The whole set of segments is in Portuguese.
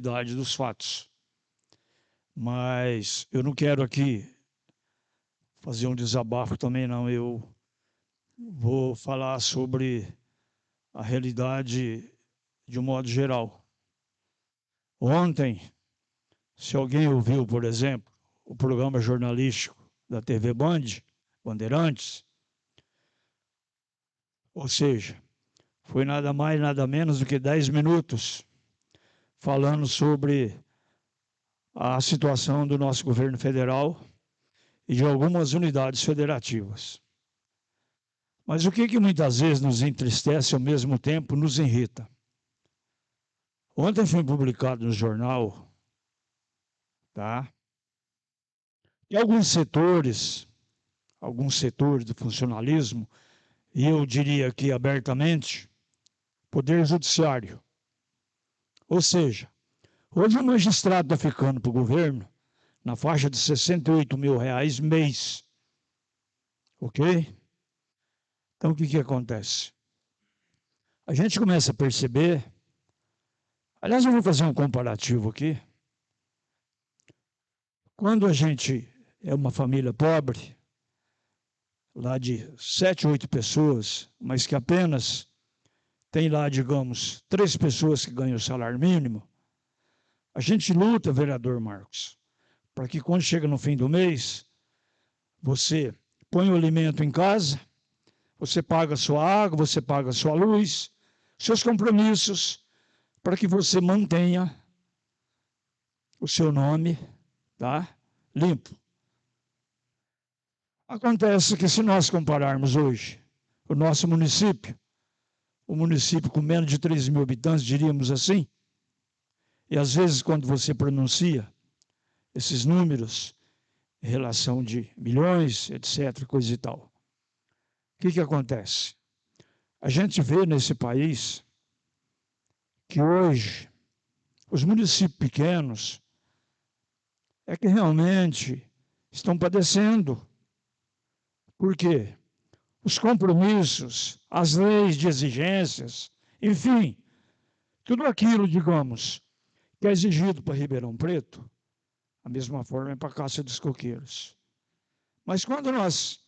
realidade dos fatos. Mas eu não quero aqui fazer um desabafo também, não. Eu vou falar sobre a realidade de um modo geral. Ontem, se alguém ouviu, por exemplo, o programa jornalístico da TV Bandeirantes, ou seja, foi nada mais, nada menos do que 10 minutos falando sobre a situação do nosso governo federal e de algumas unidades federativas. Mas o que muitas vezes nos entristece e ao mesmo tempo nos irrita? Ontem foi publicado no jornal, que alguns setores do funcionalismo, e eu diria aqui abertamente, poder judiciário. Ou seja, hoje o magistrado está ficando para o governo na faixa de R$68 mil mês. Ok? Então, o que acontece? A gente começa a perceber... Aliás, eu vou fazer um comparativo aqui. Quando a gente é uma família pobre, lá de 7, 8 pessoas, mas que apenas tem lá, digamos, 3 pessoas que ganham o salário mínimo, a gente luta, vereador Marcos, para que quando chega no fim do mês, você põe o alimento em casa, você paga a sua água, você paga a sua luz, seus compromissos, para que você mantenha o seu nome, limpo. Acontece que se nós compararmos hoje o nosso município, o município com menos de 3 mil habitantes, diríamos assim, e às vezes quando você pronuncia esses números em relação de milhões, etc., coisa e tal, o que acontece? A gente vê nesse país que hoje os municípios pequenos é que realmente estão padecendo. Por quê? Os compromissos, as leis de exigências, enfim, tudo aquilo, digamos, que é exigido para Ribeirão Preto, a mesma forma é para a Cássia dos Coqueiros. Mas quando nós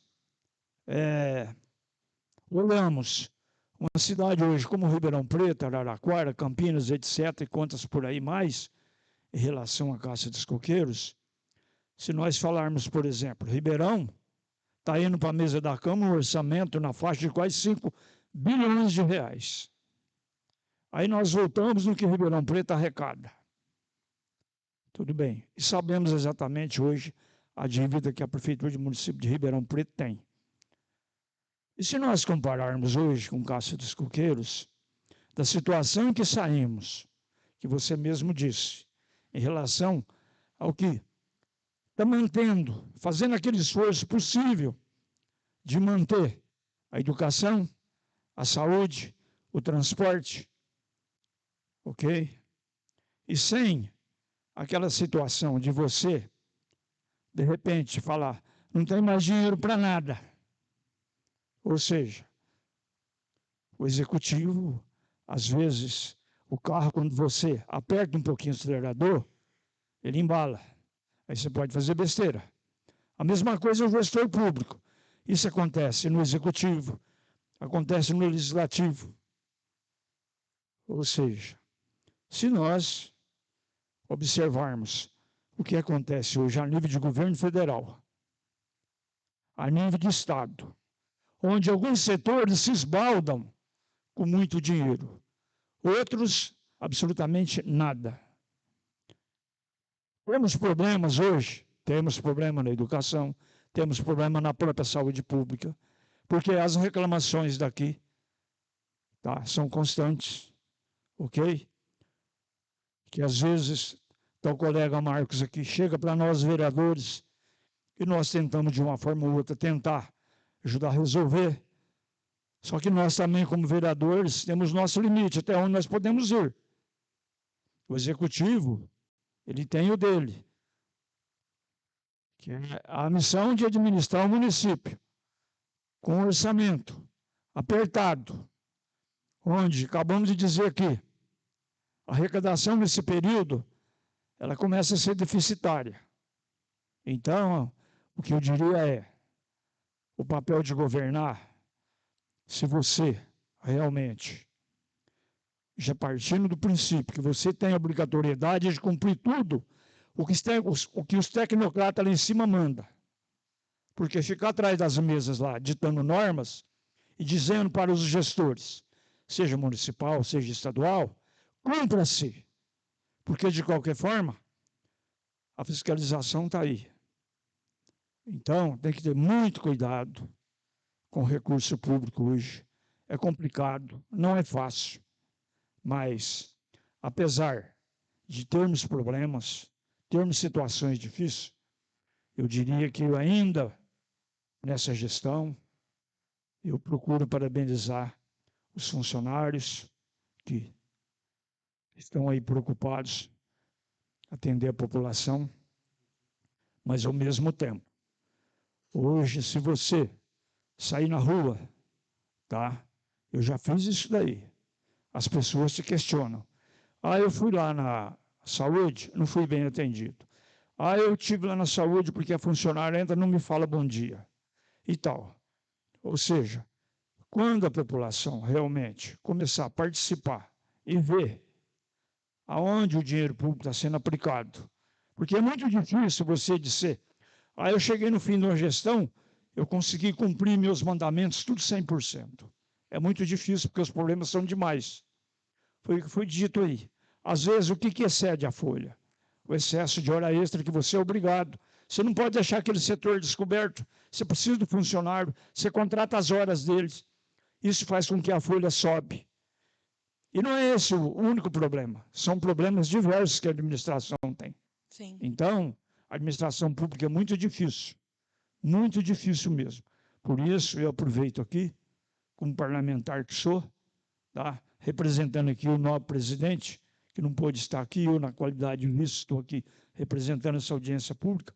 olhamos uma cidade hoje como Ribeirão Preto, Araraquara, Campinas, etc., e quantas por aí mais, em relação à Cássia dos Coqueiros, se nós falarmos, por exemplo, Ribeirão está indo para a mesa da Câmara um orçamento na faixa de quase 5 bilhões de reais. Aí nós voltamos no que Ribeirão Preto arrecada. Tudo bem. E sabemos exatamente hoje a dívida que a Prefeitura do município de Ribeirão Preto tem. E se nós compararmos hoje com Cássia dos Coqueiros, da situação em que saímos, que você mesmo disse, em relação ao que está mantendo, fazendo aquele esforço possível de manter a educação, a saúde, o transporte, ok? E sem aquela situação de você, de repente, falar, não tem mais dinheiro para nada. Ou seja, o executivo, às vezes, o carro, quando você aperta um pouquinho o acelerador, ele embala. Aí você pode fazer besteira. A mesma coisa é o gestor público. Isso acontece no executivo, acontece no legislativo. Ou seja, se nós observarmos o que acontece hoje a nível de governo federal, a nível de Estado, onde alguns setores se esbaldam com muito dinheiro, outros absolutamente nada. Temos problemas hoje, temos problema na educação, temos problema na própria saúde pública, porque as reclamações daqui são constantes, ok? Que às vezes, o colega Marcos aqui chega para nós vereadores e nós tentamos de uma forma ou outra tentar ajudar a resolver, só que nós também como vereadores temos nosso limite, até onde nós podemos ir. O executivo, ele tem o dele, que é a missão de administrar o município, com um orçamento apertado, onde, acabamos de dizer aqui, A arrecadação nesse período, ela começa a ser deficitária. Então, o que eu diria é, o papel de governar, se você realmente, já partindo do princípio que você tem a obrigatoriedade de cumprir tudo o que os tecnocratas lá em cima mandam. Porque ficar atrás das mesas lá, ditando normas e dizendo para os gestores, seja municipal, seja estadual, cumpra-se. Porque, de qualquer forma, a fiscalização está aí. Então, tem que ter muito cuidado com o recurso público hoje. É complicado, não é fácil. Mas, apesar de termos problemas, termos situações difíceis, eu diria que eu ainda, nessa gestão, eu procuro parabenizar os funcionários que estão aí preocupados em atender a população, mas, ao mesmo tempo, hoje, se você sair na rua, tá? Eu já fiz isso daí. As pessoas te questionam. Ah, eu fui lá na saúde, não fui bem atendido. Ah, eu estive lá na saúde porque a funcionária ainda não me fala bom dia. E tal. Ou seja, quando a população realmente começar a participar e ver aonde o dinheiro público está sendo aplicado, porque é muito difícil você dizer, ah, eu cheguei no fim de uma gestão, eu consegui cumprir meus mandamentos tudo 100%. É muito difícil, porque os problemas são demais. Foi o que foi dito aí. Às vezes, o que excede a folha? O excesso de hora extra que você é obrigado. Você não pode deixar aquele setor descoberto. Você precisa do funcionário, você contrata as horas deles. Isso faz com que a folha sobe. E não é esse o único problema. São problemas diversos que a administração tem. Sim. Então, a administração pública é muito difícil mesmo. Por isso, eu aproveito aqui, como parlamentar que sou, tá? Representando aqui o novo presidente, que não pôde estar aqui, eu, na qualidade de vice, estou aqui representando essa audiência pública.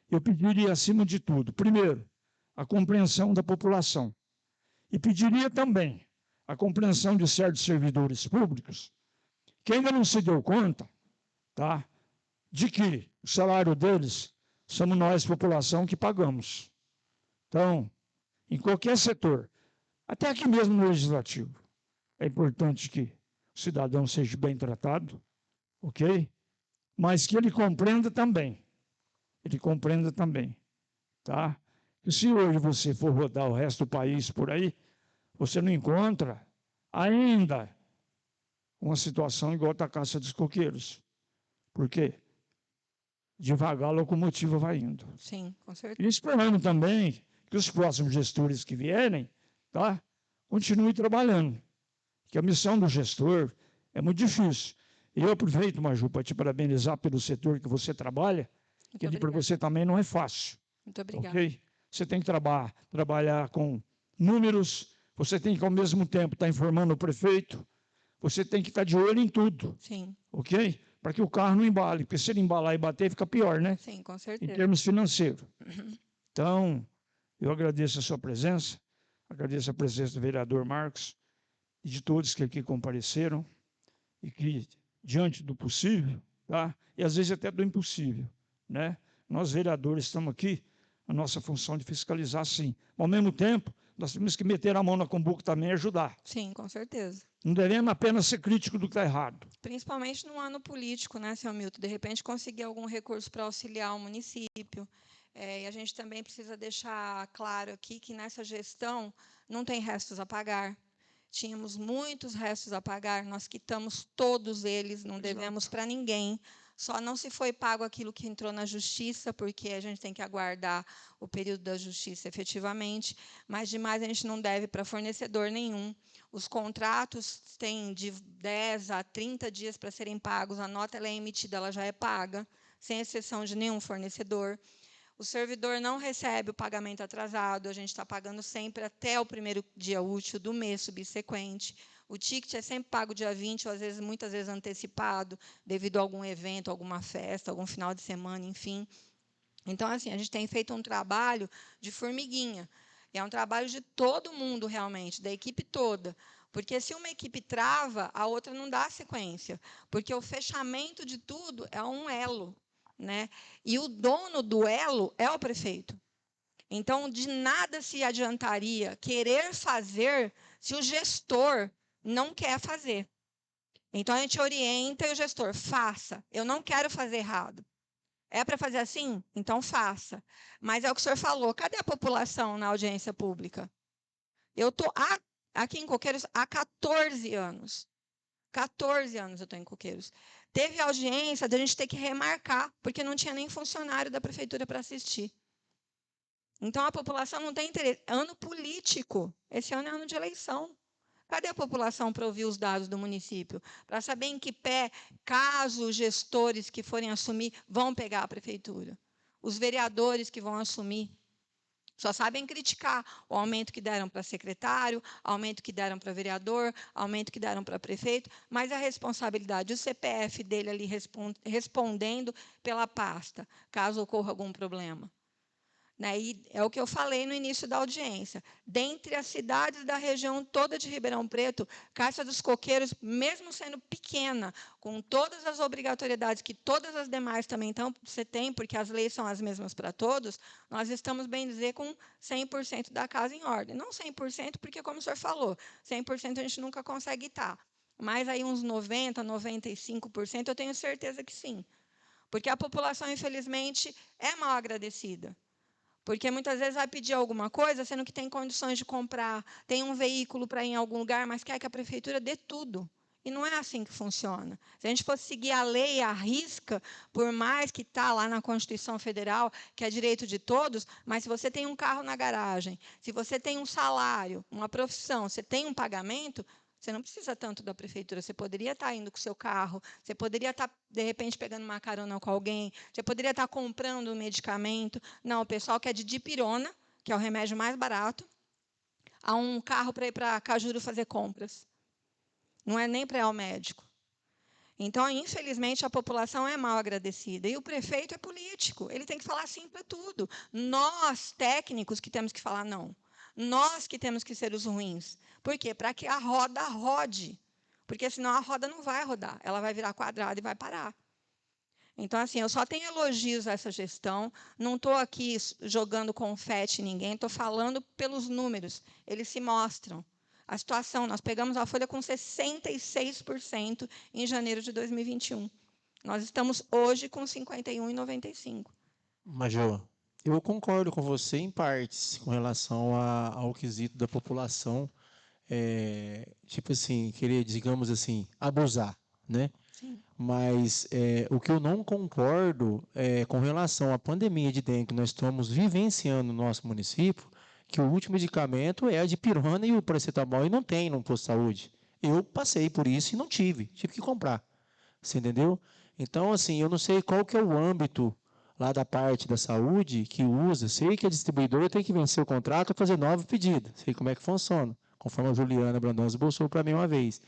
Eu pediria, acima de tudo, primeiro, a compreensão da população. E pediria também a compreensão de certos servidores públicos que ainda não se deu conta, tá? De que o salário deles somos nós, população, que pagamos. Então, em qualquer setor, até aqui mesmo no Legislativo, é importante que o cidadão seja bem tratado, ok? Mas que ele compreenda também. Tá? Que se hoje você for rodar o resto do país por aí, você não encontra ainda uma situação igual a Caça dos Coqueiros. Por quê? Devagar a locomotiva vai indo. Sim, com certeza. E esperando também que os próximos gestores que vierem, tá? Continuem trabalhando. Que a missão do gestor é muito difícil. E eu aproveito, Maju, para te parabenizar pelo setor que você trabalha, que para você também não é fácil. Muito obrigada. Ok? Você tem que trabalhar com números, você tem que, ao mesmo tempo, estar informando o prefeito, você tem que estar de olho em tudo. Sim. Ok? Para que o carro não embale, porque se ele embalar e bater, fica pior, né? Sim, com certeza. Em termos financeiros. Então, eu agradeço a sua presença, agradeço a presença do vereador Marcos e de todos que aqui compareceram e que, diante do possível, tá? E às vezes até do impossível, né? Nós, vereadores, estamos aqui, a nossa função de fiscalizar, sim. Mas, ao mesmo tempo, nós temos que meter a mão na cumbuca também e ajudar. Sim, com certeza. Não devemos apenas ser crítico do que está errado. Principalmente no ano político, né, seu Milton? De repente, conseguir algum recurso para auxiliar o município. E a gente também precisa deixar claro aqui que nessa gestão não tem restos a pagar. Tínhamos muitos restos a pagar, nós quitamos todos eles, não devemos para ninguém. Só não se foi pago aquilo que entrou na justiça, porque a gente tem que aguardar o período da justiça efetivamente, mas demais a gente não deve para fornecedor nenhum. Os contratos têm de 10 a 30 dias para serem pagos, a nota ela é emitida, ela já é paga, sem exceção de nenhum fornecedor. O servidor não recebe o pagamento atrasado, a gente está pagando sempre até o primeiro dia útil do mês subsequente. O ticket é sempre pago dia 20, ou às vezes, muitas vezes antecipado, devido a algum evento, alguma festa, algum final de semana, enfim. Então, assim, a gente tem feito um trabalho de formiguinha. É um trabalho de todo mundo, realmente, da equipe toda. Porque se uma equipe trava, a outra não dá sequência. Porque o fechamento de tudo é um elo, né? E o dono do elo é o prefeito. Então, de nada se adiantaria querer fazer se o gestor não quer fazer. Então, a gente orienta e o gestor, faça. Eu não quero fazer errado. É para fazer assim? Então, faça. Mas é o que o senhor falou, cadê a população na audiência pública? Eu estou aqui em Coqueiros há 14 anos. 14 anos eu estou em Coqueiros. Teve audiência da gente ter que remarcar, porque não tinha nem funcionário da prefeitura para assistir. Então, a população não tem interesse. Ano político. Esse ano é ano de eleição. Cadê a população para ouvir os dados do município? Para saber em que pé, caso os gestores que forem assumir, vão pegar a prefeitura. Os vereadores que vão assumir. Só sabem criticar o aumento que deram para secretário, aumento que deram para vereador, aumento que deram para prefeito, mas a responsabilidade, o CPF dele ali respondendo pela pasta, caso ocorra algum problema. Né? E é o que eu falei no início da audiência. Dentre as cidades da região toda de Ribeirão Preto, Caixa dos Coqueiros, mesmo sendo pequena, com todas as obrigatoriedades que todas as demais também você tem, porque as leis são as mesmas para todos, nós estamos, bem dizer, com 100% da casa em ordem. Não 100%, porque, como o senhor falou, 100% a gente nunca consegue estar. Mas aí uns 90%, 95%, eu tenho certeza que sim. Porque a população, infelizmente, é mal agradecida. Porque muitas vezes vai pedir alguma coisa, sendo que tem condições de comprar, tem um veículo para ir em algum lugar, mas quer que a prefeitura dê tudo. E não é assim que funciona. Se a gente fosse seguir a lei à risca, por mais que está lá na Constituição Federal, que é direito de todos, mas se você tem um carro na garagem, se você tem um salário, uma profissão, você tem um pagamento, você não precisa tanto da prefeitura. Você poderia estar indo com o seu carro, você poderia estar, de repente, pegando uma carona com alguém, você poderia estar comprando um medicamento. Não, o pessoal quer de dipirona, que é o remédio mais barato, a um carro para ir para Cajuru fazer compras. Não é nem para ir ao médico. Então, infelizmente, a população é mal agradecida. E o prefeito é político. Ele tem que falar sim para tudo. Nós, técnicos, que temos que falar não. Nós que temos que ser os ruins. Por quê? Para que a roda rode. Porque senão a roda não vai rodar. Ela vai virar quadrada e vai parar. Então, assim, eu só tenho elogios a essa gestão. Não estou aqui jogando confete em ninguém. Estou falando pelos números. Eles se mostram. A situação, nós pegamos a folha com 66% em janeiro de 2021. Nós estamos hoje com 51,95%. Major, eu concordo com você em partes com relação ao quesito da população, tipo assim, querer, digamos assim, abusar, né? Sim. Mas o que eu não concordo é com relação à pandemia de dengue que nós estamos vivenciando no nosso município, que o último medicamento é a dipirona e o paracetamol e não tem no posto de saúde. Eu passei por isso e não tive que comprar. Você entendeu? Então, assim, eu não sei qual que é o âmbito lá da parte da saúde que usa. Sei que a distribuidora tem que vencer o contrato e fazer novo pedido. Sei como é que funciona, conforme a Juliana Brandão esboçou para mim uma vez.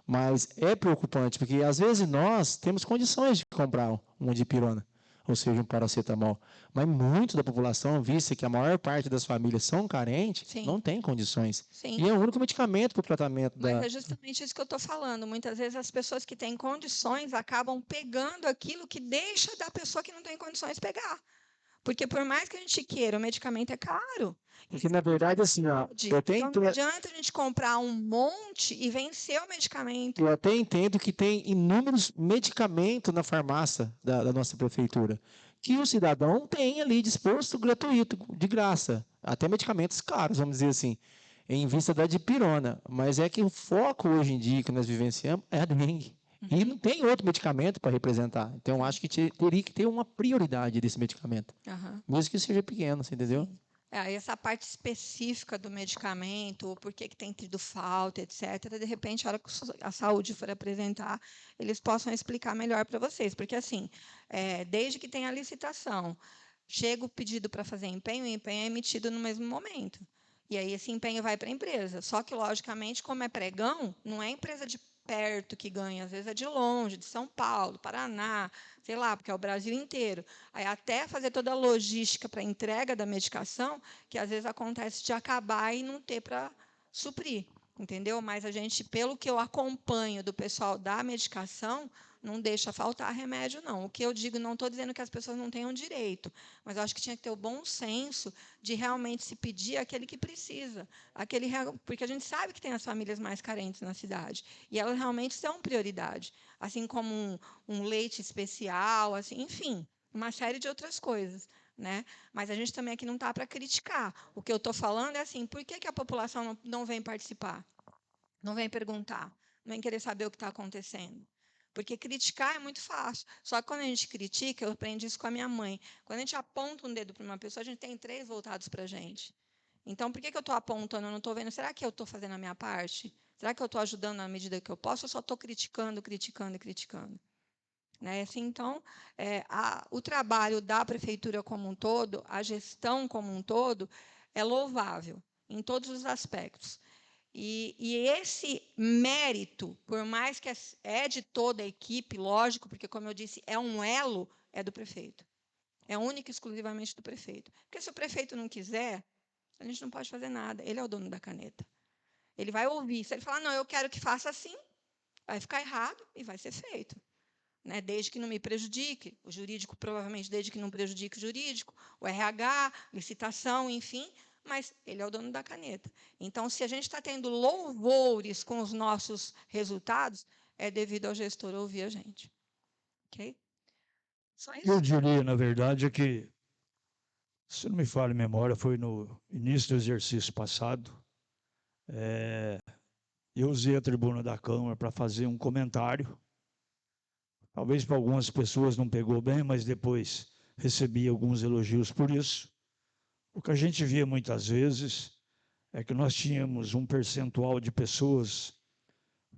Mas é preocupante, porque às vezes nós temos condições de comprar uma dipirona, ou seja, um paracetamol. Mas muito da população, vista que a maior parte das famílias são carentes, Sim. não tem condições. Sim. E é o único medicamento para o tratamento Mas é justamente isso que eu estou falando. Muitas vezes as pessoas que têm condições acabam pegando aquilo que deixa da pessoa que não tem condições pegar. Porque por mais que a gente queira, o medicamento é caro. Porque, na verdade, assim, ó, Então, não adianta a gente comprar um monte e vencer o medicamento. Eu até entendo que tem inúmeros medicamentos na farmácia da nossa prefeitura, que o cidadão tem ali disposto gratuito, de graça. Até medicamentos caros, vamos dizer assim, em vista da dipirona. Mas é que o foco hoje em dia que nós vivenciamos é a dengue. E não tem outro medicamento para representar. Então, eu acho que teria que ter uma prioridade desse medicamento. Mesmo que seja pequeno, você entendeu? Sim. Essa parte específica do medicamento, ou por que tem tido falta, etc., de repente, a hora que a saúde for apresentar, eles possam explicar melhor para vocês. Porque, assim, desde que tem a licitação, chega o pedido para fazer empenho, o empenho é emitido no mesmo momento. E aí esse empenho vai para a empresa. Só que, logicamente, como é pregão, não é empresa de perto que ganha, às vezes é de longe, de São Paulo, Paraná, sei lá, porque é o Brasil inteiro. Aí até fazer toda a logística para a entrega da medicação, que às vezes acontece de acabar e não ter para suprir. entendeu? Mas a gente, pelo que eu acompanho do pessoal da medicação, não deixa faltar remédio, não. O que eu digo, não estou dizendo que as pessoas não tenham direito, mas eu acho que tinha que ter o bom senso de realmente se pedir aquele que precisa, porque a gente sabe que tem as famílias mais carentes na cidade, e elas realmente são prioridade, assim como um leite especial, assim, enfim, uma série de outras coisas. Né? Mas a gente também aqui não está para criticar. O que eu estou falando é assim, por que a população não vem participar? Não vem perguntar? Não vem querer saber o que está acontecendo? Porque criticar é muito fácil. Só que quando a gente critica, eu aprendi isso com a minha mãe. Quando a gente aponta um dedo para uma pessoa, a gente tem 3 voltados para a gente. Então, por que eu estou apontando? Eu não estou vendo. Será que eu estou fazendo a minha parte? Será que eu estou ajudando na medida que eu posso? Ou só estou criticando, criticando e criticando? Né? Assim, então, o trabalho da prefeitura como um todo, a gestão como um todo, é louvável em todos os aspectos. E esse mérito, por mais que é de toda a equipe, lógico, porque, como eu disse, é um elo, é do prefeito. É único e exclusivamente do prefeito. Porque se o prefeito não quiser, a gente não pode fazer nada. Ele é o dono da caneta. Ele vai ouvir. Se ele falar, não, eu quero que faça assim, vai ficar errado e vai ser feito. Né, desde que não me prejudique, o jurídico provavelmente desde que não prejudique o jurídico, o RH, licitação, enfim, mas ele é o dono da caneta. Então, se a gente está tendo louvores com os nossos resultados, é devido ao gestor ouvir a gente. Ok? Só isso. Eu diria, na verdade, que, se não me falha a memória, foi no início do exercício passado, eu usei a tribuna da Câmara para fazer um comentário. Talvez para algumas pessoas não pegou bem, mas depois recebi alguns elogios por isso. O que a gente via muitas vezes é que nós tínhamos um percentual de pessoas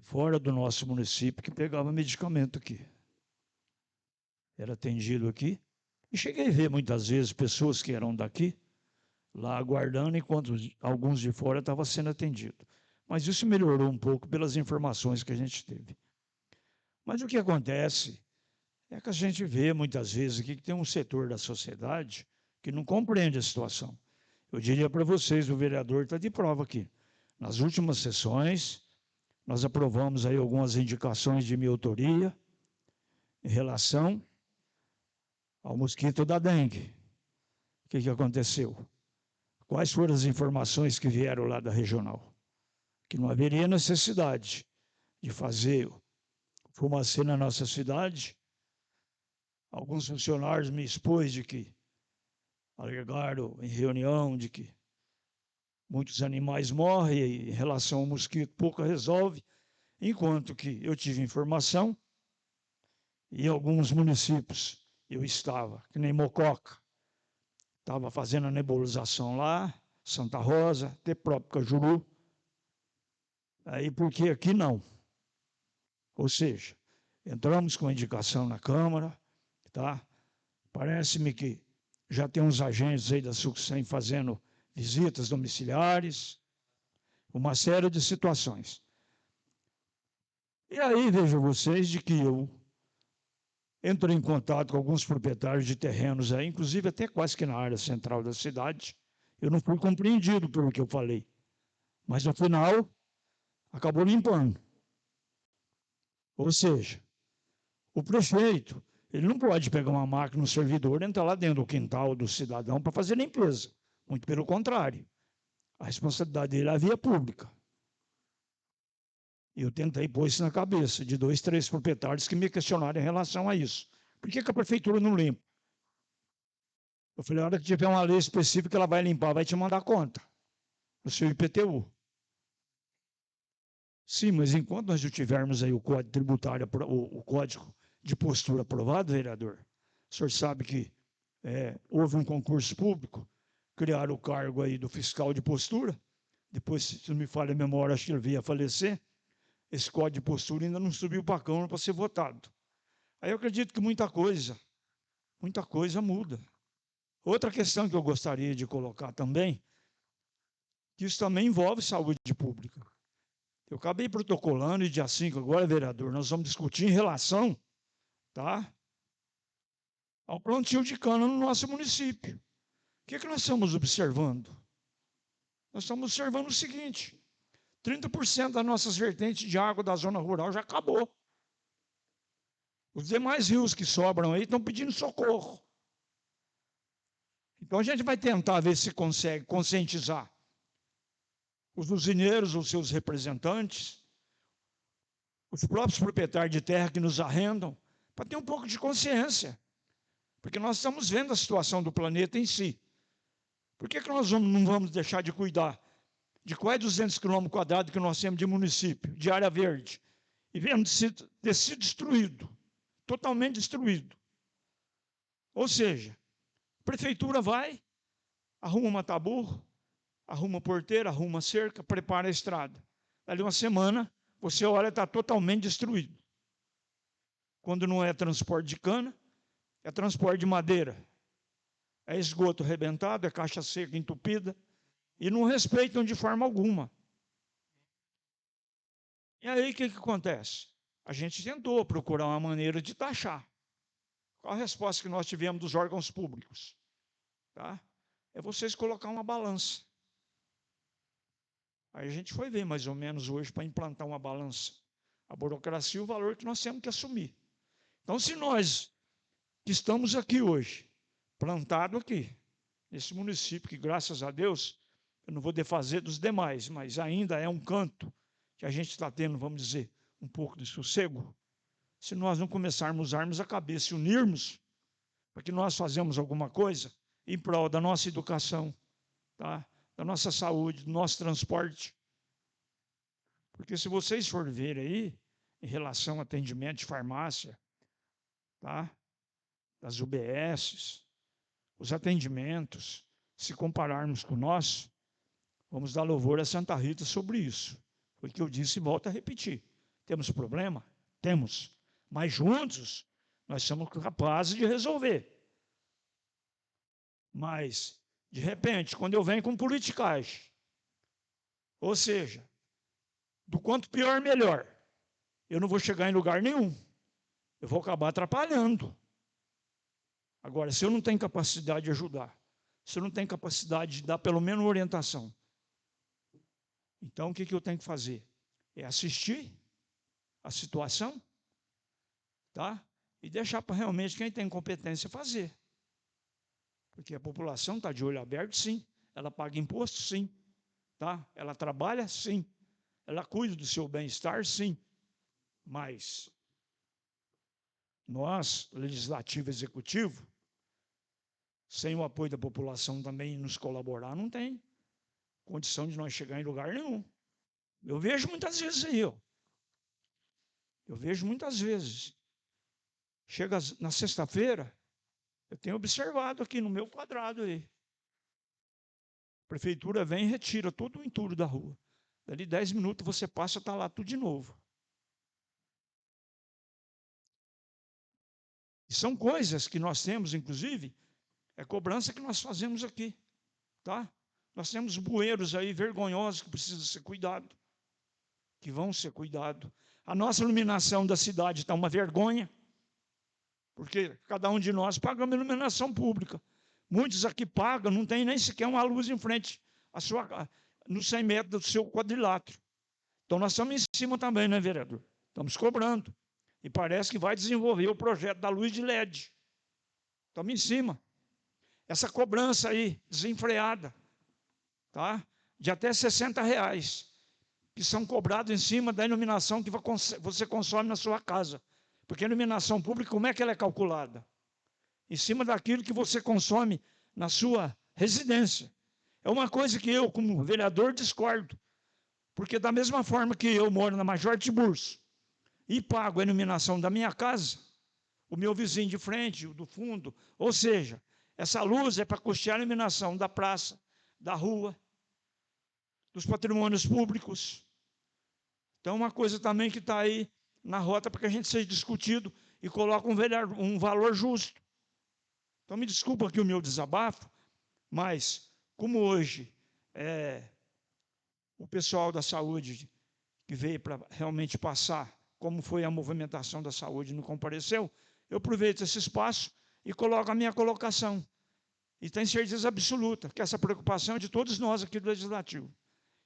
fora do nosso município que pegava medicamento aqui. Era atendido aqui. E cheguei a ver muitas vezes pessoas que eram daqui, lá aguardando, enquanto alguns de fora estavam sendo atendidos. Mas isso melhorou um pouco pelas informações que a gente teve. Mas o que acontece é que a gente vê muitas vezes aqui que tem um setor da sociedade que não compreende a situação. Eu diria para vocês, o vereador está de prova aqui. Nas últimas sessões, nós aprovamos aí algumas indicações de minha autoria em relação ao mosquito da dengue. O que aconteceu? Quais foram as informações que vieram lá da regional? Que não haveria necessidade de fazer fumacê na nossa cidade. Alguns funcionários me expôs de que alegaram em reunião de que muitos animais morrem e em relação ao mosquito pouco resolve, enquanto que eu tive informação e em alguns municípios eu estava, que nem Mococa, estava fazendo a nebulização lá, Santa Rosa, até próprio Cajuru, aí porque aqui não. Ou seja, entramos com a indicação na Câmara, tá? Parece-me que já tem uns agentes aí da Succem fazendo visitas domiciliares, uma série de situações. E aí vejo vocês de que eu entrei em contato com alguns proprietários de terrenos aí, inclusive até quase que na área central da cidade. Eu não fui compreendido pelo que eu falei, mas no final acabou limpando. Ou seja, o prefeito, ele não pode pegar uma máquina, um servidor, entrar lá dentro do quintal do cidadão para fazer limpeza. Muito pelo contrário. A responsabilidade dele é a via pública. Eu tentei pôr isso na cabeça de 2, 3 proprietários que me questionaram em relação a isso. Por que a prefeitura não limpa? Eu falei, a hora que tiver uma lei específica, ela vai limpar, vai te mandar conta no seu IPTU. Sim, mas enquanto nós não tivermos aí o Código Tributário, o Código de Postura aprovado, vereador, o senhor sabe que houve um concurso público, criaram o cargo aí do fiscal de postura, depois, se não me falha a memória, acho que ele veio a falecer, esse Código de Postura ainda não subiu para a Câmara para ser votado. Aí eu acredito que muita coisa muda. Outra questão que eu gostaria de colocar também, que isso também envolve saúde pública. Eu acabei protocolando e dia 5 agora, vereador, nós vamos discutir em relação, tá, ao plantio de cana no nosso município. O que nós estamos observando? Nós estamos observando o seguinte, 30% das nossas vertentes de água da zona rural já acabou. Os demais rios que sobram aí estão pedindo socorro. Então a gente vai tentar ver se consegue conscientizar os usineiros, os seus representantes, os próprios proprietários de terra que nos arrendam, para ter um pouco de consciência. Porque nós estamos vendo a situação do planeta em si. Por que nós não vamos deixar de cuidar de quase 200 km² que nós temos de município, de área verde, e vendo ter sido destruído, totalmente destruído? Ou seja, a prefeitura vai, arruma mata-burro, arruma porteira, arruma cerca, prepara a estrada. Dali uma semana, você olha, está totalmente destruído. Quando não é transporte de cana, é transporte de madeira. É esgoto arrebentado, é caixa seca entupida, e não respeitam de forma alguma. E aí o que acontece? A gente tentou procurar uma maneira de taxar. Qual a resposta que nós tivemos dos órgãos públicos? Tá? É vocês colocar uma balança. Aí a gente foi ver mais ou menos hoje para implantar uma balança. A burocracia e o valor que nós temos que assumir. Então, se nós que estamos aqui hoje, plantado aqui, nesse município que, graças a Deus, eu não vou desfazer dos demais, mas ainda é um canto que a gente está tendo, vamos dizer, um pouco de sossego. Se nós não começarmos a usarmos a cabeça e unirmos, para que nós façamos alguma coisa em prol da nossa educação, tá? Da nossa saúde, do nosso transporte. Porque se vocês forem ver aí, em relação ao atendimento de farmácia, tá? Das UBSs, os atendimentos, se compararmos com o nosso, vamos dar louvor a Santa Rita sobre isso. Foi o que eu disse e volto a repetir. Temos problema? Temos. Mas juntos, nós somos capazes de resolver. Mas, de repente, quando eu venho com politicagem, ou seja, do quanto pior, melhor, eu não vou chegar em lugar nenhum. Eu vou acabar atrapalhando. Agora, se eu não tenho capacidade de ajudar, se eu não tenho capacidade de dar pelo menos uma orientação, então o que eu tenho que fazer? É assistir a situação, tá? E deixar para realmente quem tem competência fazer. Porque a população está de olho aberto, sim. Ela paga imposto, sim. Tá? Ela trabalha, sim. Ela cuida do seu bem-estar, sim. Mas nós, legislativo e executivo, sem o apoio da população também nos colaborar, não tem condição de nós chegar em lugar nenhum. Eu vejo muitas vezes aí, ó. Eu vejo muitas vezes. Chega na sexta-feira, eu tenho observado aqui no meu quadrado aí. A prefeitura vem e retira todo o entulho da rua. Dali 10 minutos você passa, está lá tudo de novo. E são coisas que nós temos, inclusive, é cobrança que nós fazemos aqui. Tá? Nós temos bueiros aí vergonhosos que precisam ser cuidados, que vão ser cuidados. A nossa iluminação da cidade está uma vergonha, porque cada um de nós pagamos iluminação pública. Muitos aqui pagam, não tem nem sequer uma luz em frente à sua, nos 100 metros do seu quadrilátero. Então nós estamos em cima também, né, vereador? Estamos cobrando. E parece que vai desenvolver o projeto da luz de LED. Estamos em cima. Essa cobrança aí, desenfreada, tá? De até R$60, que são cobrados em cima da iluminação que você consome na sua casa. Porque a iluminação pública, como é que ela é calculada? Em cima daquilo que você consome na sua residência. É uma coisa que eu, como vereador, discordo. Porque da mesma forma que eu moro na Major Tiburcio e pago a iluminação da minha casa, o meu vizinho de frente, o do fundo, ou seja, essa luz é para custear a iluminação da praça, da rua, dos patrimônios públicos. Então, uma coisa também que está aí na rota para que a gente seja discutido e coloque um valor justo. Então, me desculpa aqui o meu desabafo, mas como hoje o pessoal da saúde que veio para realmente passar como foi a movimentação da saúde não compareceu, eu aproveito esse espaço e coloco a minha colocação. E tenho certeza absoluta que essa preocupação é de todos nós aqui do Legislativo.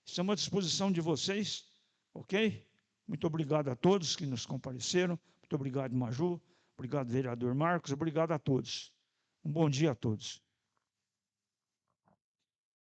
Estamos à disposição de vocês, ok? Muito obrigado a todos que nos compareceram. Muito obrigado, Maju. Obrigado, vereador Marcos. Obrigado a todos. Um bom dia a todos.